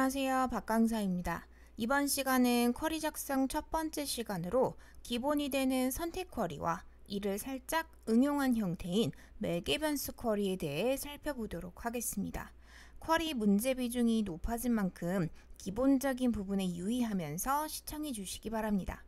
안녕하세요. 박강사입니다. 이번 시간은 쿼리 작성 첫 번째 시간으로 기본이 되는 선택 쿼리와 이를 살짝 응용한 형태인 매개 변수 쿼리에 대해 살펴보도록 하겠습니다. 쿼리 문제 비중이 높아진 만큼 기본적인 부분에 유의하면서 시청해 주시기 바랍니다.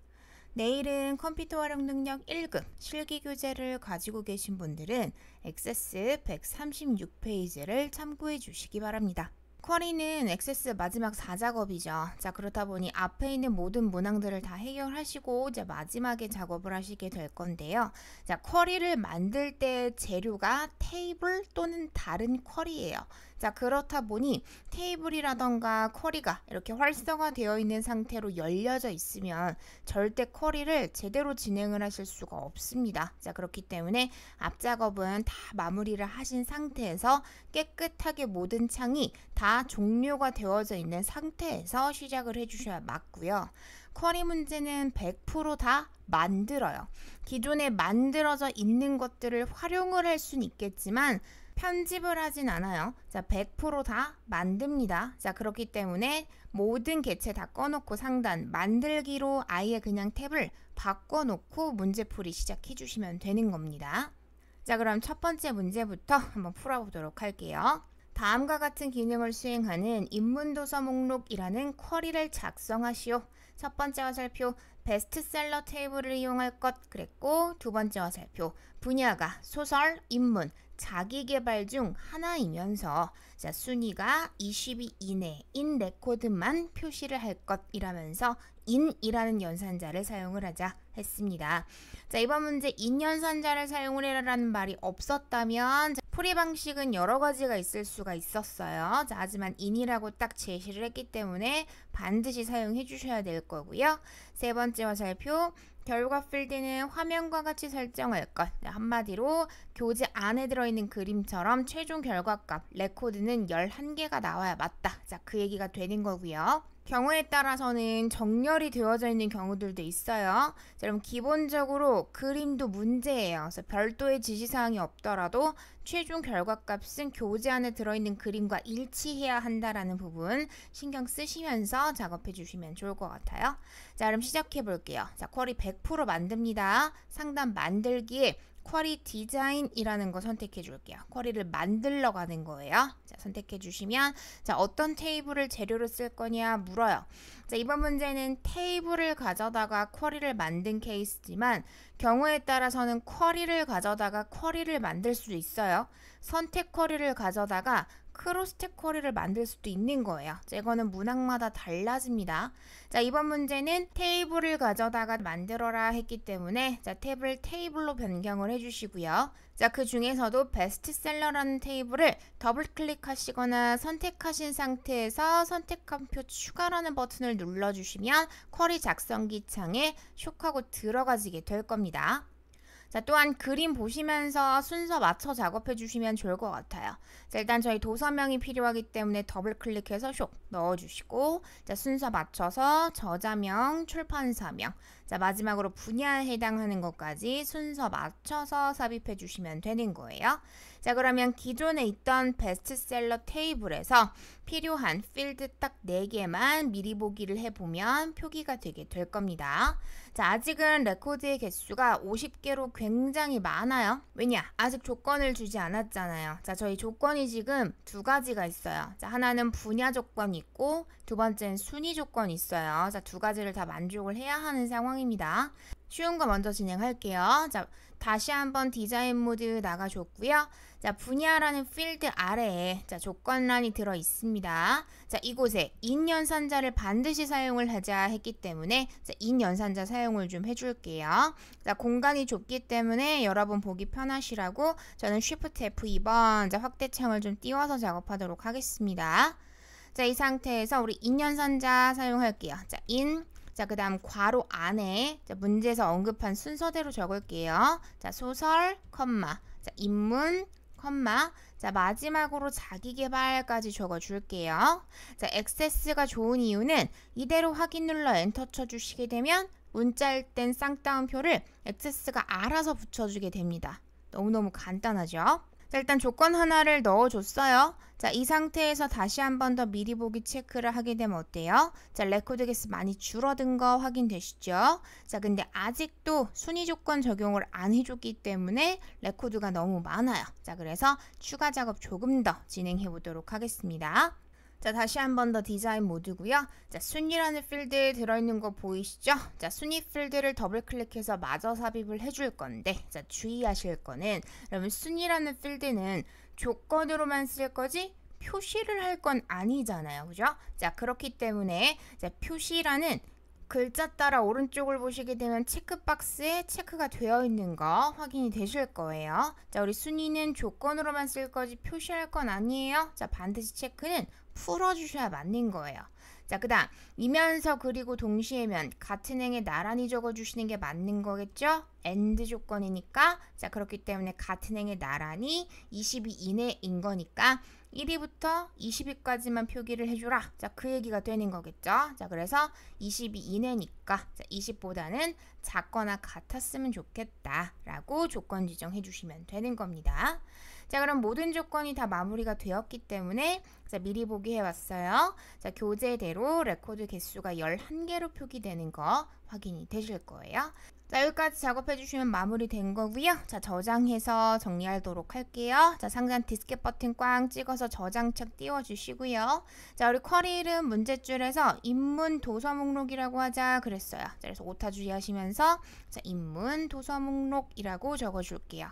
내일은 컴퓨터 활용 능력 1급 실기 교재를 가지고 계신 분들은 액세스 136페이지를 참고해 주시기 바랍니다. 쿼리는 액세스 마지막 4작업이죠. 자, 그렇다 보니 앞에 있는 모든 문항들을 다 해결하시고 이제 마지막에 작업을 하시게 될 건데요. 자, 쿼리를 만들 때 재료가 테이블 또는 다른 쿼리예요. 자, 그렇다 보니 테이블이라던가 쿼리가 이렇게 활성화되어 있는 상태로 열려져 있으면 절대 쿼리를 제대로 진행을 하실 수가 없습니다. 자, 그렇기 때문에 앞작업은 다 마무리를 하신 상태에서 깨끗하게 모든 창이 다 종료가 되어져 있는 상태에서 시작을 해주셔야 맞고요. 쿼리 문제는 100% 만들어요. 기존에 만들어져 있는 것들을 활용을 할 수는 있겠지만 편집을 하진 않아요. 자, 100% 만듭니다. 자, 그렇기 때문에 모든 개체 다 꺼놓고 상단 만들기로 아예 그냥 탭을 바꿔놓고 문제풀이 시작해 주시면 되는 겁니다. 자, 그럼 첫 번째 문제부터 한번 풀어보도록 할게요. 다음과 같은 기능을 수행하는 입문도서 목록이라는 쿼리를 작성하시오. 첫 번째 화살표 베스트셀러 테이블을 이용할 것 그랬고, 두 번째 화살표 분야가 소설, 인문, 자기개발 중 하나이면서 자, 순위가 20위 이내인 레코드만 표시를 할 것이라면서 인이라는 연산자를 사용을 하자 했습니다. 자, 이번 문제 인 연산자를 사용을 해라라는 말이 없었다면 풀이 방식은 여러 가지가 있을 수가 있었어요. 자, 하지만 인이라고 딱 제시를 했기 때문에 반드시 사용해 주셔야 될 거고요. 세 번째 화살표 결과 필드는 화면과 같이 설정할 것. 한마디로 교재 안에 들어있는 그림처럼 최종 결과값 레코드는 11개가 나와야 맞다. 자, 그 얘기가 되는 거고요. 경우에 따라서는 정렬이 되어져 있는 경우들도 있어요. 자, 그럼 기본적으로 그림도 문제예요. 그래서 별도의 지시사항이 없더라도 최종 결과값은 교재 안에 들어있는 그림과 일치해야 한다라는 부분 신경 쓰시면서 작업해 주시면 좋을 것 같아요. 자, 그럼 시작해 볼게요. 자, 쿼리 100% 만듭니다. 상단 만들기에 쿼리 디자인이라는 거 선택해 줄게요. 쿼리를 만들러 가는 거예요. 자, 선택해 주시면 자, 어떤 테이블을 재료로 쓸 거냐 물어요. 자, 이번 문제는 테이블을 가져다가 쿼리를 만든 케이스지만 경우에 따라서는 쿼리를 가져다가 쿼리를 만들 수도 있어요. 선택 쿼리를 가져다가 크로스텍 쿼리를 만들 수도 있는 거예요. 자, 이거는 문항마다 달라집니다. 자, 이번 문제는 테이블을 가져다가 만들어라 했기 때문에 자, 탭을 테이블로 변경을 해주시고요. 자, 그 중에서도 베스트셀러라는 테이블을 더블 클릭하시거나 선택하신 상태에서 선택한 표 추가라는 버튼을 눌러주시면 쿼리 작성기 창에 쇽하고 들어가지게 될 겁니다. 자, 또한 그림 보시면서 순서 맞춰 작업해 주시면 좋을 것 같아요. 자, 일단 저희 도서명이 필요하기 때문에 더블 클릭해서 쇽 넣어주시고, 자, 순서 맞춰서 저자명, 출판사명, 자, 마지막으로 분야에 해당하는 것까지 순서 맞춰서 삽입해 주시면 되는 거예요. 자, 그러면 기존에 있던 베스트셀러 테이블에서 필요한 필드 딱 4개만 미리 보기를 해보면 표기가 되게 될 겁니다. 자, 아직은 레코드의 개수가 50개로 굉장히 많아요. 왜냐? 아직 조건을 주지 않았잖아요. 자, 저희 조건이 지금 두 가지가 있어요. 자, 하나는 분야 조건이 있고 두 번째는 순위 조건이 있어요. 자, 두 가지를 다 만족을 해야 하는 상황입니다. 쉬운 거 먼저 진행할게요. 자, 다시 한번 디자인 모드 나가줬고요. 자, 분야라는 필드 아래에 자, 조건란이 들어 있습니다. 자, 이곳에 인 연산자를 반드시 사용을 하자 했기 때문에 자, 인 연산자 사용을 좀 해줄게요. 자, 공간이 좁기 때문에 여러분 보기 편하시라고 저는 Shift F2번 자, 확대창을 좀 띄워서 작업하도록 하겠습니다. 자, 이 상태에서 우리 인 연산자 사용할게요. 자, 인 자, 그 다음 괄호 안에 자, 문제에서 언급한 순서대로 적을게요. 자, 소설, 컴마, 자, 인문, 컴마, 자, 마지막으로 자기개발까지 적어줄게요. 자, 액세스가 좋은 이유는 이대로 확인 눌러 엔터 쳐주시게 되면 문자일 땐 쌍따옴표를 액세스가 알아서 붙여주게 됩니다. 너무너무 간단하죠? 자, 일단 조건 하나를 넣어줬어요. 자, 이 상태에서 다시 한 번 더 미리 보기 체크를 하게 되면 어때요? 자, 레코드 개수 많이 줄어든 거 확인되시죠? 자, 근데 아직도 순위 조건 적용을 안 해줬기 때문에 레코드가 너무 많아요. 자, 그래서 추가 작업 조금 더 진행해 보도록 하겠습니다. 자, 다시 한 번 더 디자인 모드고요. 자, 순위라는 필드에 들어있는 거 보이시죠? 자, 순위 필드를 더블 클릭해서 마저 삽입을 해줄 건데, 자, 주의하실 거는, 그러면 순위라는 필드는 조건으로만 쓸 거지 표시를 할 건 아니잖아요. 그죠? 자, 그렇기 때문에 자, 표시라는 글자 따라 오른쪽을 보시게 되면 체크박스에 체크가 되어 있는 거 확인이 되실 거예요. 자, 우리 순위는 조건으로만 쓸 거지 표시할 건 아니에요. 자, 반드시 체크는 풀어주셔야 맞는 거예요. 자, 그 다음 이면서 그리고 동시에면 같은 행에 나란히 적어주시는 게 맞는 거겠죠? AND 조건이니까. 자, 그렇기 때문에 같은 행에 나란히 22 이내인 거니까 1위부터 20위까지만 표기를 해주라. 자, 그 얘기가 되는 거겠죠? 자, 그래서 22 이내니까 자, 20보다는 작거나 같았으면 좋겠다 라고 조건 지정해 주시면 되는 겁니다. 자, 그럼 모든 조건이 다 마무리가 되었기 때문에 자, 미리 보기 해왔어요. 자, 교재대로 레코드 개수가 11개로 표기되는 거 확인이 되실 거예요. 자, 여기까지 작업해 주시면 마무리된 거고요. 자, 저장해서 정리하도록 할게요. 자, 상단 디스켓 버튼 꽝 찍어서 저장책 띄워 주시고요. 자, 우리 쿼리 이름 문제줄에서 인문 도서 목록이라고 하자 그랬어요. 자, 그래서 오타 주의하시면서 자, 인문 도서 목록이라고 적어 줄게요.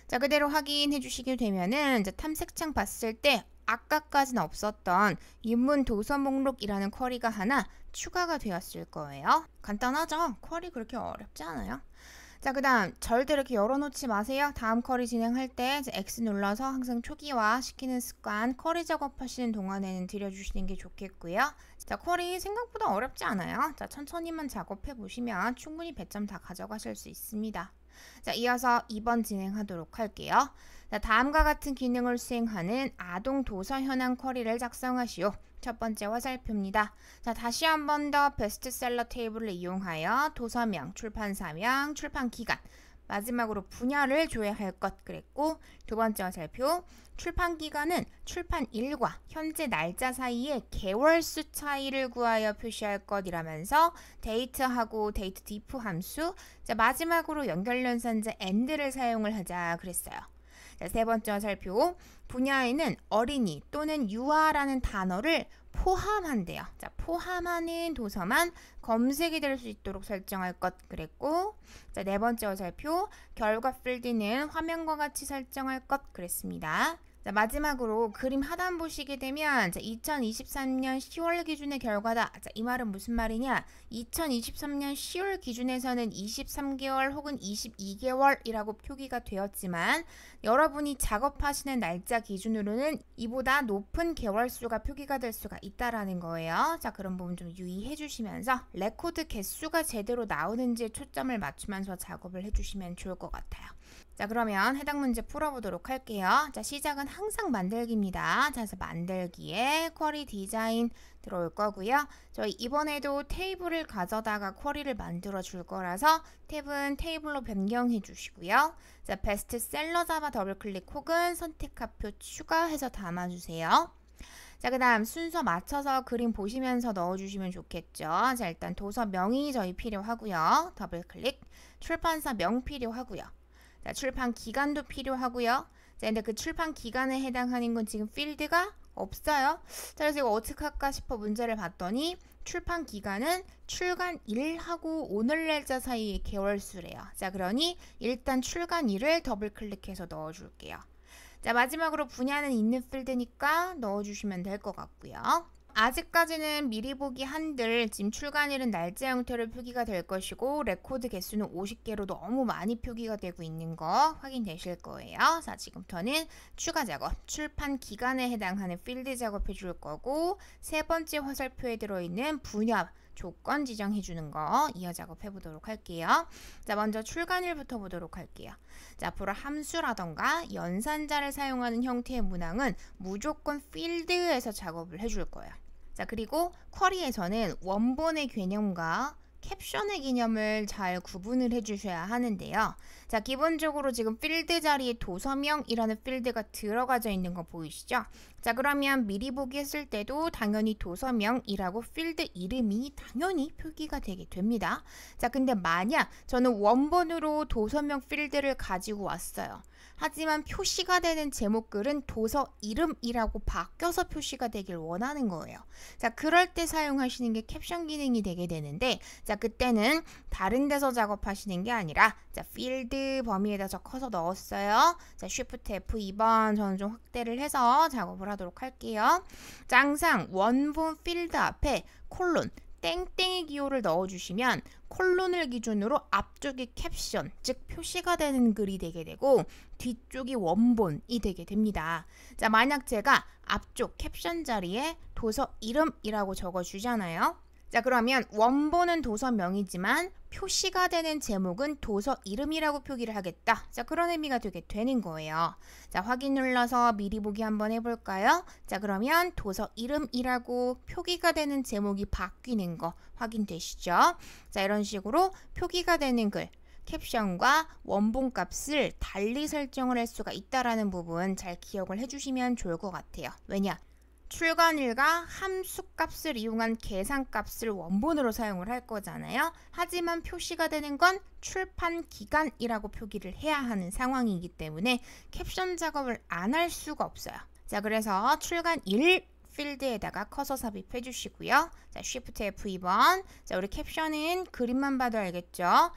자, 그대로 확인해 주시게 되면은 이제 탐색창 봤을 때 아까까지는 없었던 인문 도서 목록이라는 쿼리가 하나 추가가 되었을 거예요. 간단하죠? 쿼리 그렇게 어렵지 않아요. 자, 그 다음 절대 이렇게 열어놓지 마세요. 다음 쿼리 진행할 때 X 눌러서 항상 초기화 시키는 습관 쿼리 작업하시는 동안에는 들여주시는 게 좋겠고요. 자, 쿼리 생각보다 어렵지 않아요. 자, 천천히만 작업해 보시면 충분히 배점 다 가져가실 수 있습니다. 자, 이어서 2번 진행하도록 할게요. 자, 다음과 같은 기능을 수행하는 아동 도서 현황 쿼리를 작성하시오. 첫 번째 화살표입니다. 자, 다시 한 번 더 베스트셀러 테이블을 이용하여 도서명, 출판사명, 출판기간, 마지막으로 분야를 조회할 것 그랬고, 두 번째 화살표 출판기간은 출판일과 현재 날짜 사이에 개월수 차이를 구하여 표시할 것이라면서 데이트하고 데이트 diff 함수, 자, 마지막으로 연결연산자 and를 사용을 하자 그랬어요. 자, 세 번째 화살표 분야에는 어린이 또는 유아라는 단어를 포함한대요. 자, 포함하는 도서만 검색이 될 수 있도록 설정할 것 그랬고, 자, 네 번째 화살표 결과 필드는 화면과 같이 설정할 것 그랬습니다. 자, 마지막으로 그림 하단 보시게 되면 자, 2023년 10월 기준의 결과다. 자, 이 말은 무슨 말이냐? 2023년 10월 기준에서는 23개월 혹은 22개월이라고 표기가 되었지만 여러분이 작업하시는 날짜 기준으로는 이보다 높은 개월수가 표기가 될 수가 있다라는 거예요. 자, 그런 부분 좀 유의해 주시면서 레코드 개수가 제대로 나오는지에 초점을 맞추면서 작업을 해주시면 좋을 것 같아요. 자, 그러면 해당 문제 풀어보도록 할게요. 자, 시작은 항상 만들기입니다. 자, 그래서 만들기에 쿼리 디자인 들어올 거고요. 저희 이번에도 테이블을 가져다가 쿼리를 만들어 줄 거라서 탭은 테이블로 변경해 주시고요. 자, 베스트셀러 잡아 더블클릭 혹은 선택하표 추가해서 담아주세요. 자, 그 다음 순서 맞춰서 그림 보시면서 넣어주시면 좋겠죠. 자, 일단 도서명이 저희 필요하고요. 더블클릭. 출판사 명 필요하고요. 자, 출판 기간도 필요하고요. 자, 근데 그 출판 기간에 해당하는 건 지금 필드가 없어요. 자, 그래서 이거 어떻게 할까 싶어 문제를 봤더니 출판 기간은 출간일하고 오늘 날짜 사이의 개월수래요. 자, 그러니 일단 출간일을 더블 클릭해서 넣어줄게요. 자, 마지막으로 분야는 있는 필드니까 넣어주시면 될 것 같고요. 아직까지는 미리 보기 한들 지금 출간일은 날짜 형태로 표기가 될 것이고 레코드 개수는 50개로 너무 많이 표기가 되고 있는 거 확인되실 거예요. 자, 지금부터는 추가 작업, 출판 기간에 해당하는 필드 작업해 줄 거고 세 번째 화살표에 들어있는 분야 조건 지정해 주는 거 이어 작업해 보도록 할게요. 자, 먼저 출간일부터 보도록 할게요. 자, 앞으로 함수라던가 연산자를 사용하는 형태의 문항은 무조건 필드에서 작업을 해줄 거예요. 자, 그리고 쿼리에서는 원본의 개념과 캡션의 개념을 잘 구분을 해주셔야 하는데요. 자, 기본적으로 지금 필드 자리에 도서명이라는 필드가 들어가져 있는 거 보이시죠? 자, 그러면 미리 보기 했을 때도 당연히 도서명이라고 필드 이름이 당연히 표기가 되게 됩니다. 자, 근데 만약 저는 원본으로 도서명 필드를 가지고 왔어요. 하지만 표시가 되는 제목글은 도서 이름이라고 바뀌어서 표시가 되길 원하는 거예요. 자, 그럴 때 사용하시는 게 캡션 기능이 되게 되는데, 자, 그때는 다른 데서 작업하시는 게 아니라, 자, 필드 범위에다 적어서 넣었어요. 자, Shift F2번 저는 좀 확대를 해서 작업을 하도록 할게요. 자, 항상 원본 필드 앞에 콜론, 땡땡의 기호를 넣어주시면 콜론을 기준으로 앞쪽이 캡션, 즉 표시가 되는 글이 되게 되고 뒤쪽이 원본이 되게 됩니다. 자, 만약 제가 앞쪽 캡션 자리에 도서 이름이라고 적어주잖아요. 자, 그러면 원본은 도서명이지만 표시가 되는 제목은 도서 이름이라고 표기를 하겠다. 자, 그런 의미가 되게 되는 거예요. 자, 확인 눌러서 미리 보기 한번 해볼까요? 자, 그러면 도서 이름이라고 표기가 되는 제목이 바뀌는 거 확인되시죠? 자, 이런 식으로 표기가 되는 글, 캡션과 원본 값을 달리 설정을 할 수가 있다라는 부분 잘 기억을 해주시면 좋을 것 같아요. 왜냐? 출간일과 함수 값을 이용한 계산 값을 원본으로 사용을 할 거잖아요. 하지만 표시가 되는 건 출판 기간이라고 표기를 해야 하는 상황이기 때문에 캡션 작업을 안 할 수가 없어요. 자, 그래서 출간일 필드에다가 커서 삽입해 주시고요. 자, Shift F2번. 자, 우리 캡션은 그림만 봐도 알겠죠?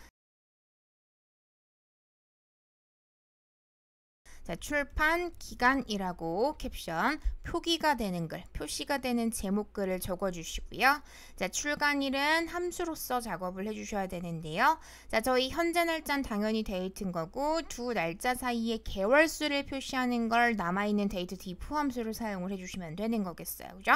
자, 출판 기간이라고 캡션, 표기가 되는 글, 표시가 되는 제목글을 적어주시고요. 자, 출간일은 함수로서 작업을 해주셔야 되는데요. 자, 저희 현재 날짜는 당연히 데이트인 거고 두 날짜 사이에 개월수를 표시하는 걸 남아있는 데이트 diff 함수를 사용을 해주시면 되는 거겠어요. 그죠?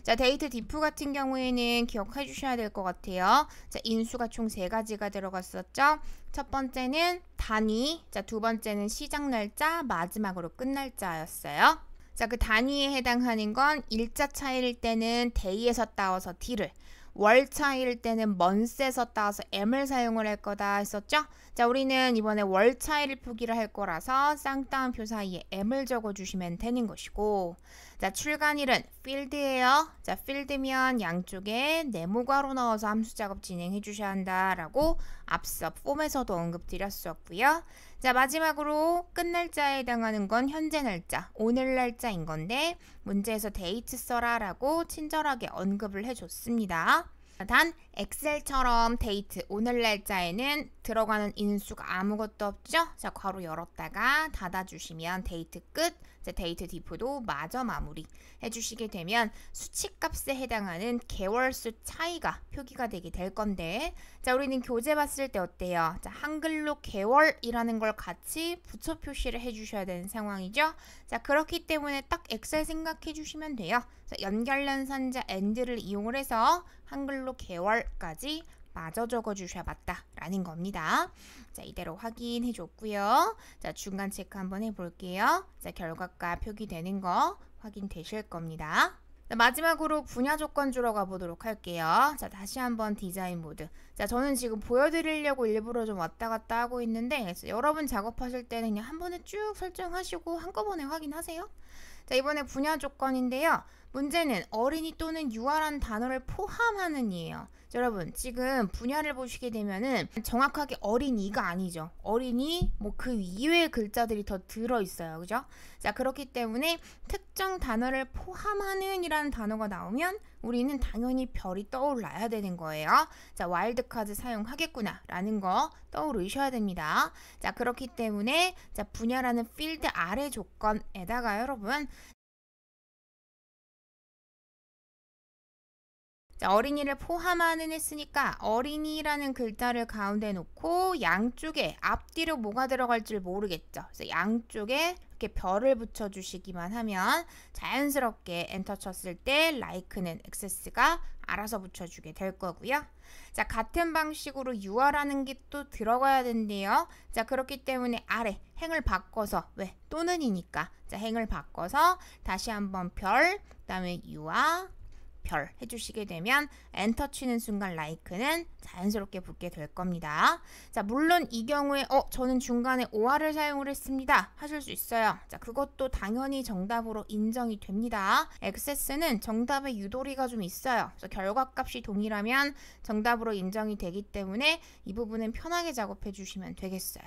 자, 데이트 diff 같은 경우에는 기억해 주셔야 될 것 같아요. 자, 인수가 총 3가지가 들어갔었죠. 첫 번째는 단위, 자, 두 번째는 시작 날짜, 마지막으로 끝 날짜였어요. 자, 그 단위에 해당하는 건 일자 차이일 때는 day에서 따와서 d를, 월 차이일 때는 month에서 따와서 m을 사용을 할 거다 했었죠? 자, 우리는 이번에 월 차이를 표기를 할 거라서 쌍따옴표 사이에 m을 적어주시면 되는 것이고, 자, 출간일은 필드예요. 자, 필드면 양쪽에 네모괄호 넣어서 함수 작업 진행해 주셔야 한다라고 앞서 폼에서도 언급드렸었고요. 자, 마지막으로 끝 날짜에 해당하는 건 현재 날짜, 오늘 날짜인 건데 문제에서 데이트 써라라고 친절하게 언급을 해줬습니다. 단 엑셀처럼 데이트, 오늘 날짜에는 들어가는 인수가 아무것도 없죠? 자, 괄호 열었다가 닫아주시면 데이트 끝, 자, 데이트 diff도 마저 마무리 해주시게 되면 수치값에 해당하는 개월수 차이가 표기가 되게 될 건데, 자, 우리는 교재 봤을 때 어때요? 자, 한글로 개월이라는 걸 같이 붙여 표시를 해주셔야 되는 상황이죠? 자, 그렇기 때문에 딱 엑셀 생각해 주시면 돼요. 자, 연결연산자 AND를 이용을 해서 한글로 개월까지 마저 적어주셔야 맞다라는 겁니다. 자, 이대로 확인해 줬고요. 자, 중간 체크 한번 해볼게요. 자, 결과가 표기되는 거 확인되실 겁니다. 자, 마지막으로 분야 조건 주러 가보도록 할게요. 자, 다시 한번 디자인 모드. 자, 저는 지금 보여드리려고 일부러 좀 왔다 갔다 하고 있는데, 그래서 여러분 작업하실 때는 그냥 한 번에 쭉 설정하시고 한꺼번에 확인하세요. 자, 이번에 분야 조건인데요. 문제는 어린이 또는 유아라는 단어를 포함하는 이에요. 자, 여러분 지금 분야를 보시게 되면은 정확하게 어린이가 아니죠. 어린이 뭐 그 이외의 글자들이 더 들어있어요. 그죠? 자, 그렇기 때문에 특정 단어를 포함하는 이라는 단어가 나오면 우리는 당연히 별이 떠올라야 되는 거예요. 자, 와일드카드 사용하겠구나 라는 거 떠오르셔야 됩니다. 자, 그렇기 때문에 자, 분야라는 필드 아래 조건에다가 여러분, 자, 어린이를 포함하는 했으니까 어린이라는 글자를 가운데 놓고 양쪽에 앞뒤로 뭐가 들어갈지 모르겠죠. 그래서 양쪽에 이렇게 별을 붙여주시기만 하면 자연스럽게 엔터 쳤을 때 like는 XS가 알아서 붙여주게 될 거고요. 자, 같은 방식으로 유아라는 게 또 들어가야 된대요. 자, 그렇기 때문에 아래 행을 바꿔서, 왜? 또는이니까. 자, 행을 바꿔서 다시 한번 별, 그 다음에 유아, 별 해주시게 되면 엔터 치는 순간 like는 자연스럽게 붙게 될 겁니다. 자, 물론 이 경우에 저는 중간에 OR을 사용을 했습니다 하실 수 있어요. 자, 그것도 당연히 정답으로 인정이 됩니다. 액세스는 정답에 유도리가 좀 있어요. 그래서 결과값이 동일하면 정답으로 인정이 되기 때문에 이 부분은 편하게 작업해 주시면 되겠어요.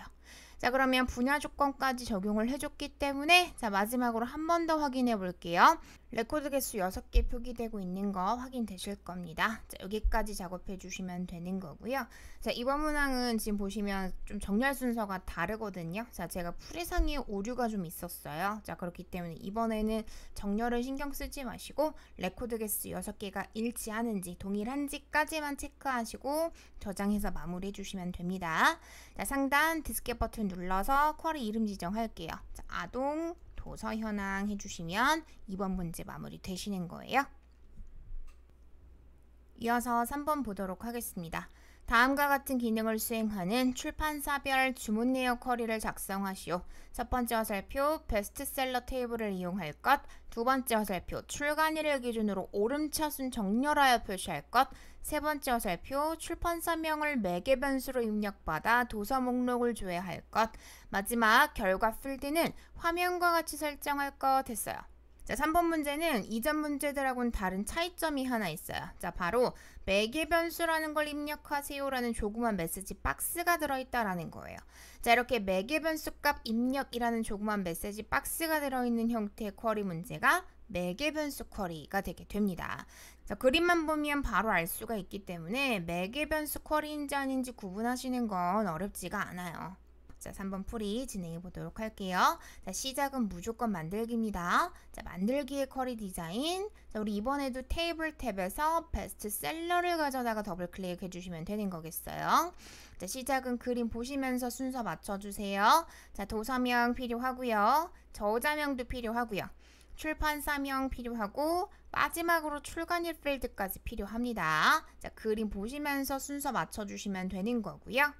자, 그러면 분야 조건까지 적용을 해줬기 때문에 자, 마지막으로 한 번 더 확인해 볼게요. 레코드 개수 6개 표기되고 있는 거 확인되실 겁니다. 자, 여기까지 작업해 주시면 되는 거고요. 자, 이번 문항은 지금 보시면 좀 정렬 순서가 다르거든요. 자, 제가 풀이상의 오류가 좀 있었어요. 자, 그렇기 때문에 이번에는 정렬을 신경 쓰지 마시고 레코드 개수 6개가 일치하는지 동일한지까지만 체크하시고 저장해서 마무리해 주시면 됩니다. 자, 상단 디스켓 버튼 눌러서 쿼리 이름 지정할게요. 자, 아동 도서 현황 해주시면 2번 문제 마무리 되시는 거예요. 이어서 3번 보도록 하겠습니다. 다음과 같은 기능을 수행하는 출판사별 주문 내역 쿼리를 작성하시오. 첫 번째 화살표 베스트셀러 테이블을 이용할 것. 두 번째 화살표 출간일을 기준으로 오름차순 정렬하여 표시할 것. 세 번째 화살표 출판사명을 매개 변수로 입력받아 도서 목록을 조회할 것. 마지막 결과 필드는 화면과 같이 설정할 것 했어요. 자, 3번 문제는 이전 문제들하고는 다른 차이점이 하나 있어요. 자, 바로 매개 변수라는 걸 입력하세요라는 조그만 메시지 박스가 들어있다라는 거예요. 자, 이렇게 매개 변수 값 입력이라는 조그만 메시지 박스가 들어있는 형태의 쿼리 문제가 매개 변수 쿼리가 되게 됩니다. 자, 그림만 보면 바로 알 수가 있기 때문에 매개 변수 쿼리인지 아닌지 구분하시는 건 어렵지가 않아요. 자, 3번 풀이 진행해 보도록 할게요. 자, 시작은 무조건 만들기입니다. 자, 만들기의 쿼리 디자인. 자, 우리 이번에도 테이블 탭에서 베스트셀러를 가져다가 더블 클릭해 주시면 되는 거겠어요. 자, 시작은 그림 보시면서 순서 맞춰주세요. 자, 도서명 필요하고요. 저자명도 필요하고요. 출판사명 필요하고 마지막으로 출간일 필드까지 필요합니다. 자, 그림 보시면서 순서 맞춰주시면 되는 거고요.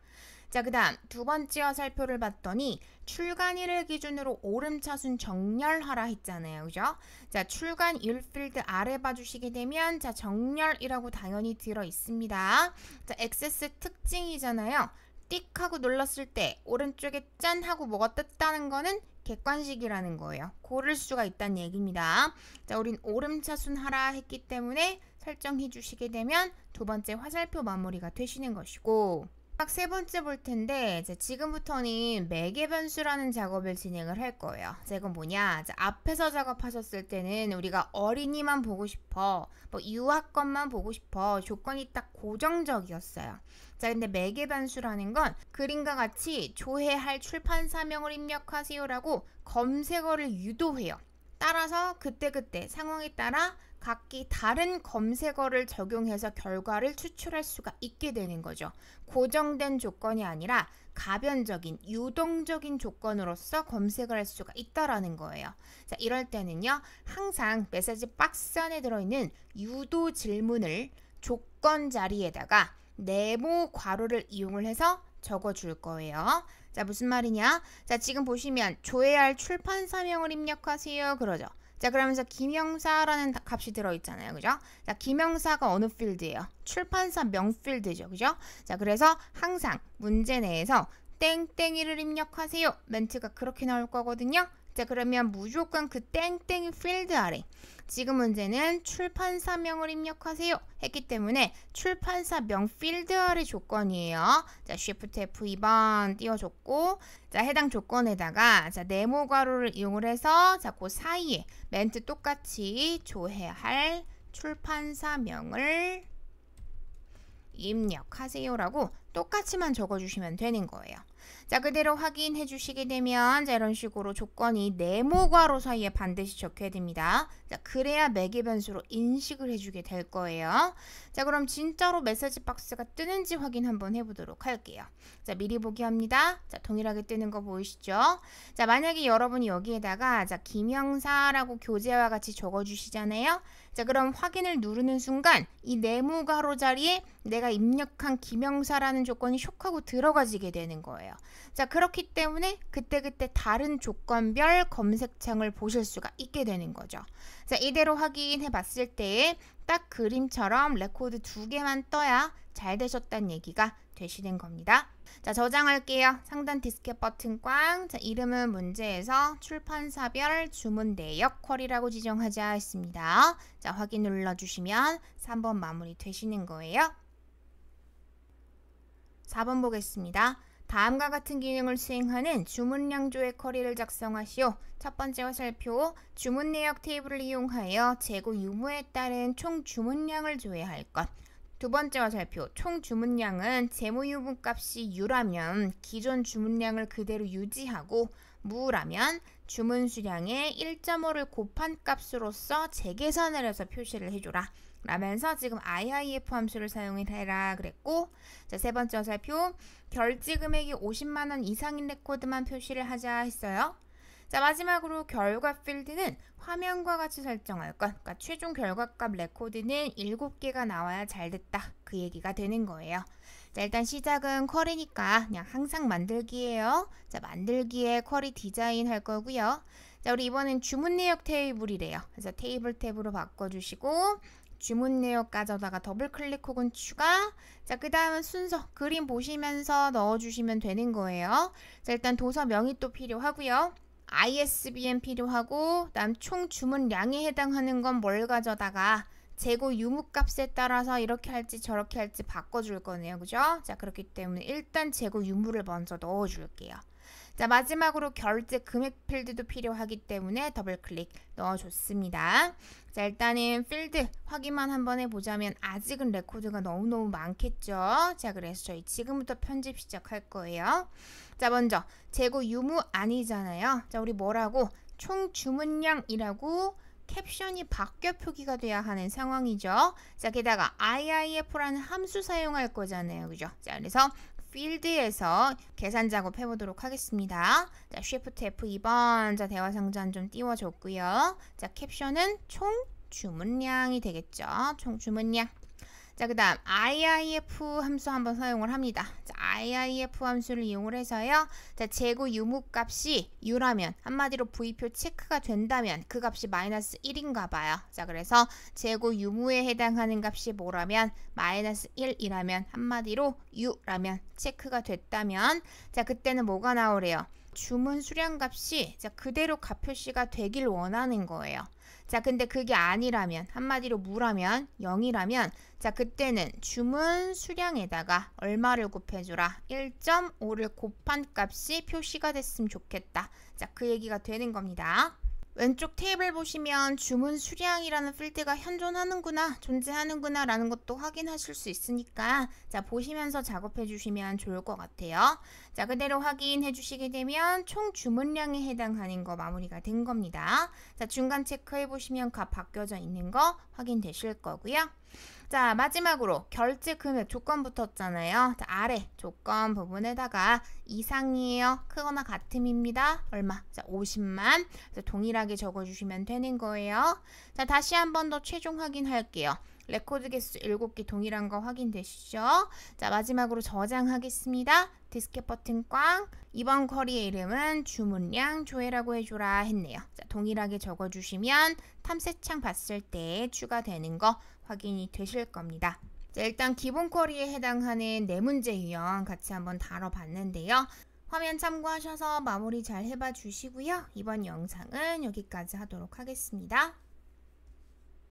자, 그 다음 두 번째 화살표를 봤더니 출간일을 기준으로 오름차순 정렬하라 했잖아요. 그죠? 자, 출간일 필드 아래 봐주시게 되면 자, 정렬이라고 당연히 들어 있습니다. 자, 액세스 특징이잖아요. 띡 하고 눌렀을 때 오른쪽에 짠 하고 뭐가 떴다는 거는 객관식이라는 거예요. 고를 수가 있다는 얘기입니다. 자, 우린 오름차순 하라 했기 때문에 설정해 주시게 되면 두 번째 화살표 마무리가 되시는 것이고, 세 번째 볼 텐데 지금부터는 매개 변수라는 작업을 진행을 할 거예요. 자, 이건 뭐냐? 자, 앞에서 작업하셨을 때는 우리가 어린이만 보고 싶어, 뭐 유아권만 보고 싶어 조건이 딱 고정적이었어요. 자, 근데 매개 변수라는 건 그림과 같이 조회할 출판사명을 입력하세요라고 검색어를 유도해요. 따라서 그때그때 상황에 따라 각기 다른 검색어를 적용해서 결과를 추출할 수가 있게 되는 거죠. 고정된 조건이 아니라 가변적인, 유동적인 조건으로서 검색을 할 수가 있다라는 거예요. 자, 이럴 때는요, 항상 메시지 박스 안에 들어있는 유도 질문을 조건 자리에다가 네모 괄호를 이용을 해서 적어줄 거예요. 자, 무슨 말이냐? 자, 지금 보시면 조회할 출판사명을 입력하세요 그러죠. 자, 그러면서 김영사라는 값이 들어있잖아요. 그죠? 자, 김영사가 어느 필드예요? 출판사 명 필드죠. 그죠? 자, 그래서 항상 문제 내에서 땡땡이를 입력하세요. 멘트가 그렇게 나올 거거든요. 자, 그러면 무조건 그 땡땡이 필드 아래 지금 문제는 출판사명을 입력하세요 했기 때문에 출판사명 필드 아래 조건이에요. 자, Shift F2번 띄워줬고, 자, 해당 조건에다가 자, 네모 괄호를 이용을 해서 자, 그 사이에 멘트 똑같이 조회할 출판사명을 입력하세요라고 똑같이만 적어주시면 되는 거예요. 자, 그대로 확인해 주시게 되면 자, 이런 식으로 조건이 네모 괄호 사이에 반드시 적혀야 됩니다. 자, 그래야 매개 변수로 인식을 해주게 될 거예요. 자, 그럼 진짜로 메시지 박스가 뜨는지 확인 한번 해보도록 할게요. 자, 미리 보기 합니다. 자, 동일하게 뜨는 거 보이시죠? 자, 만약에 여러분이 여기에다가 자, 김영사라고 교재와 같이 적어주시잖아요. 자, 그럼 확인을 누르는 순간 이 네모 괄호 자리에 내가 입력한 김영사라는 조건이 쇽하고 들어가지게 되는 거예요. 자, 그렇기 때문에 그때그때 다른 조건별 검색창을 보실 수가 있게 되는 거죠. 자, 이대로 확인해 봤을 때 딱 그림처럼 레코드 2개만 떠야 잘 되셨다는 얘기가 되시는 겁니다. 자, 저장할게요. 상단 디스켓 버튼 꽝. 자, 이름은 문제에서 출판사별 주문 내역 쿼리라고 지정하자 했습니다. 자, 확인 눌러주시면 3번 마무리 되시는 거예요. 4번 보겠습니다. 다음과 같은 기능을 수행하는 주문량 조회 쿼리를 작성하시오. 첫 번째 화살표, 주문 내역 테이블을 이용하여 재고 유무에 따른 총 주문량을 조회할 것. 두 번째 화살표, 총 주문량은 재무 유무 값이 U라면 기존 주문량을 그대로 유지하고 무라면 주문 수량의 1.5를 곱한 값으로서 재계산을 해서 표시를 해줘라. 라면서 지금 IIF 함수를 사용해라 그랬고, 자, 세 번째 화살표, 결제 금액이 50만 원 이상인 레코드만 표시를 하자 했어요. 자, 마지막으로 결과 필드는 화면과 같이 설정할 것. 그러니까 최종 결과값 레코드는 7개가 나와야 잘 됐다. 그 얘기가 되는 거예요. 자, 일단 시작은 쿼리니까 그냥 항상 만들기예요. 자, 만들기에 쿼리 디자인 할 거고요. 자, 우리 이번엔 주문 내역 테이블이래요. 그래서 테이블 탭으로 바꿔주시고 주문 내역 가져다가 더블 클릭 혹은 추가. 자, 그 다음은 순서 그림 보시면서 넣어주시면 되는 거예요. 자, 일단 도서명이 또 필요하고요. ISBN 필요하고, 다음 총 주문량에 해당하는 건 뭘 가져다가 재고 유무값에 따라서 이렇게 할지 저렇게 할지 바꿔줄 거네요. 그죠? 자, 그렇기 때문에 일단 재고 유무를 먼저 넣어줄게요. 자, 마지막으로 결제 금액 필드도 필요하기 때문에 더블 클릭 넣어줬습니다. 자, 일단은 필드 확인만 한번 해보자면 아직은 레코드가 너무너무 많겠죠. 자, 그래서 저희 지금부터 편집 시작할 거예요. 자, 먼저 재고 유무 아니잖아요. 자, 우리 뭐라고? 총 주문량이라고 캡션이 바뀌어 표기가 돼야 하는 상황이죠. 자, 게다가 IIF라는 함수 사용할 거잖아요. 그죠? 자, 그래서 필드에서 계산 작업 해보도록 하겠습니다. 자, Shift F2번. 자, 대화 상자는 좀 띄워줬고요. 자, 캡션은 총 주문량이 되겠죠. 총 주문량. 자, 그 다음 IIF 함수 한번 사용을 합니다. 자, IIF 함수를 이용을 해서요. 자, 재고 유무 값이 U라면 한마디로 V표 체크가 된다면 그 값이 마이너스 1인가 봐요. 자, 그래서 재고 유무에 해당하는 값이 뭐라면 마이너스 1이라면 한마디로 U라면 체크가 됐다면, 자, 그때는 뭐가 나오래요? 주문 수량 값이 자, 그대로 값 표시가 되길 원하는 거예요. 자, 근데 그게 아니라면 한마디로 무라면 0이라면 자, 그때는 주문 수량에다가 얼마를 곱해주라? 1.5를 곱한 값이 표시가 됐으면 좋겠다. 자, 그 얘기가 되는 겁니다. 왼쪽 테이블 보시면 주문 수량이라는 필드가 현존하는구나, 존재하는구나 라는 것도 확인하실 수 있으니까 자, 보시면서 작업해 주시면 좋을 것 같아요. 자, 그대로 확인해 주시게 되면 총 주문량에 해당하는 거 마무리가 된 겁니다. 자, 중간 체크해 보시면 값 바뀌어져 있는 거 확인되실 거고요. 자, 마지막으로 결제 금액 조건 붙었잖아요. 자, 아래 조건 부분에다가 이상이에요. 크거나 같음입니다. 얼마? 자, 50만. 자, 동일하게 적어주시면 되는 거예요. 자, 다시 한 번 더 최종 확인할게요. 레코드 개수 7개 동일한 거 확인되시죠? 자, 마지막으로 저장하겠습니다. 디스켓 버튼 꽝. 이번 쿼리의 이름은 주문량 조회라고 해줘라 했네요. 자, 동일하게 적어주시면 탐색창 봤을 때 추가되는 거 확인이 되실 겁니다. 자, 일단 기본 쿼리에 해당하는 네 문제 유형 같이 한번 다뤄봤는데요. 화면 참고하셔서 마무리 잘 해봐 주시고요. 이번 영상은 여기까지 하도록 하겠습니다.